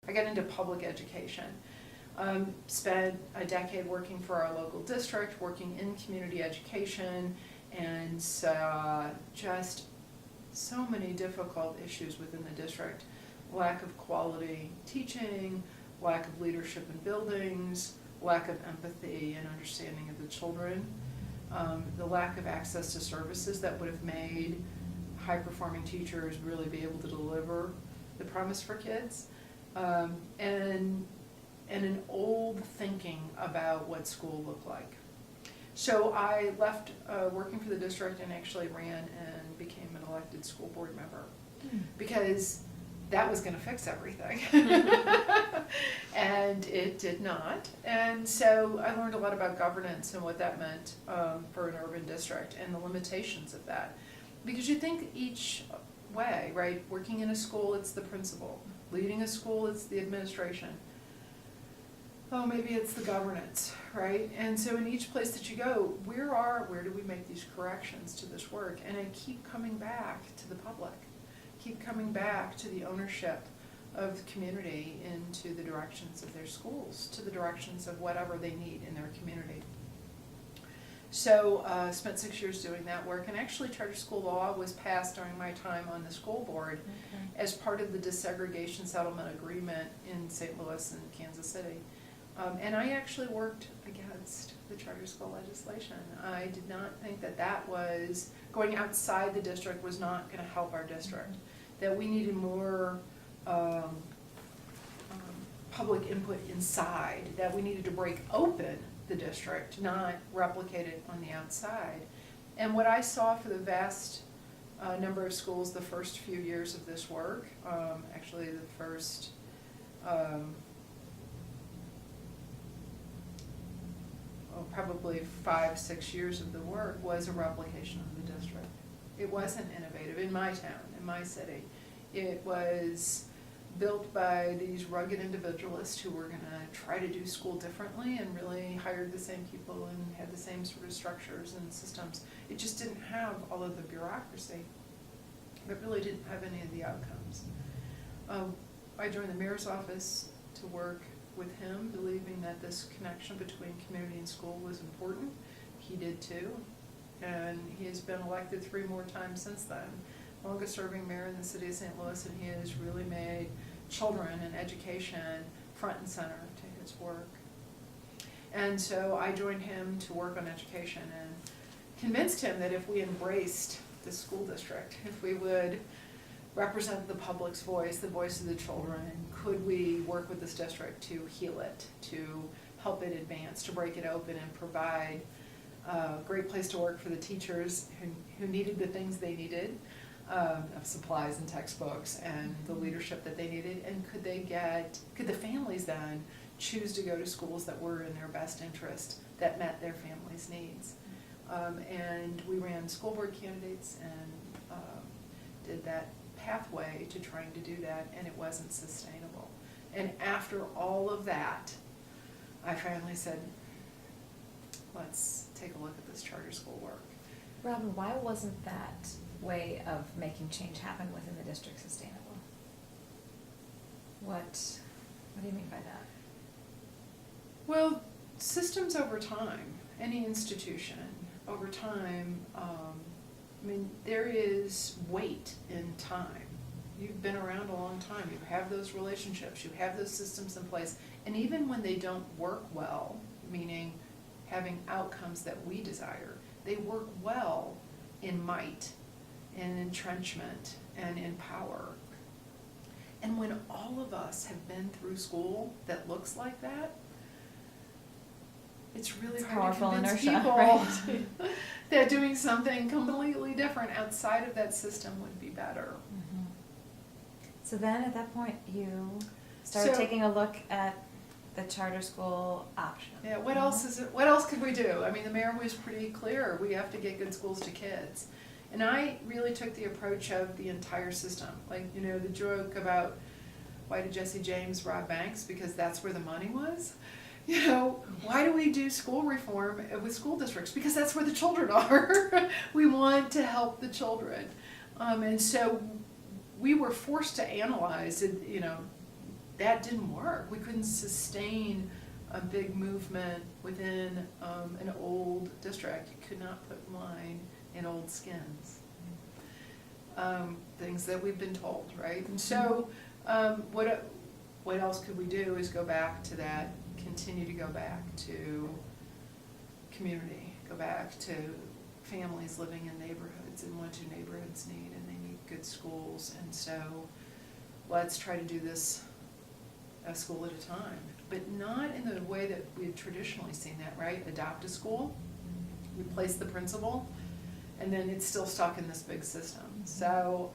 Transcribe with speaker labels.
Speaker 1: I got into public education. Spent a decade working for our local district, working in community education, and just so many difficult issues within the district. Lack of quality teaching, lack of leadership in buildings, lack of empathy and understanding of the children, the lack of access to services that would have made high-performing teachers really be able to deliver the promise for kids, and an old thinking about what school looked like. So I left working for the district and actually ran and became an elected school board member because that was going to fix everything. And it did not. And so I learned a lot about governance and what that meant for an urban district and the limitations of that. Because you think each way, right? Working in a school, it's the principal. Leading a school, it's the administration. Oh, maybe it's the governance, right? And so in each place that you go, where do we make these corrections to this work? And I keep coming back to the public, keep coming back to the ownership of the community into the directions of their schools, to the directions of whatever they need in their community. So spent 6 years doing that work, and actually charter school law was passed during my time on the school board as part of the desegregation settlement agreement in St. Louis and Kansas City. And I actually worked against the charter school legislation. I did not think that that was, going outside the district was not going to help our district, that we needed more public input inside, that we needed to break open the district, not replicate it on the outside. And what I saw for the vast number of schools the first few years of this work, actually the first probably 5-6 years of the work was a replication of the district. It wasn't innovative in my town, in my city. It was built by these rugged individualists who were going to try to do school differently and really hired the same people and had the same sort of structures and systems. It just didn't have all of the bureaucracy. It really didn't have any of the outcomes. I joined the mayor's office to work with him, believing that this connection between community and school was important. He did too, and he has been elected 3 more times since then. Longest serving mayor in the city of St. Louis, and he has really made children and education front and center to his work. And so I joined him to work on education and convinced him that if we embraced the school district, if we would represent the public's voice, the voice of the children, could we work with this district to heal it, to help it advance, to break it open and provide a great place to work for the teachers who needed the things they needed, of supplies and textbooks and the leadership that they needed, and could the families then choose to go to schools that were in their best interest, that met their families' needs. And we ran school board candidates and did that pathway to trying to do that, and it wasn't sustainable. And after all of that, I finally said, let's take a look at this charter school work.
Speaker 2: Robbyn, why wasn't that way of making change happen within the district sustainable? What do you mean by that?
Speaker 1: Well, systems over time, any institution over time, I mean, there is weight in time. You've been around a long time. You have those relationships. You have those systems in place. And even when they don't work well, meaning having outcomes that we desire, they work well in might, in entrenchment, and in power. And when all of us have been through school that looks like that, it's really hard to convince people
Speaker 2: right?
Speaker 1: that doing something completely different outside of that system would be better.
Speaker 2: Mm-hmm. So then at that point you started taking a look at the charter school option.
Speaker 1: Yeah, what else could we do? I mean, the mayor was pretty clear, we have to get good schools to kids. And I really took the approach of the entire system. Like, you know, the joke about why did Jesse James rob banks? Because that's where the money was. You know, why do we do school reform with school districts? Because that's where the children are. We want to help the children. And so we were forced to analyze, you know, that didn't work. We couldn't sustain a big movement within an old district. You could not put line in old skins. Things that we've been told, right? And so what else could we do is go back to that, continue to go back to community, go back to families living in neighborhoods, and what do neighborhoods need? And they need good schools. And so let's try to do this a school at a time, but not in the way that we had traditionally seen that, right? Adopt a school, replace the principal, and then it's still stuck in this big system. So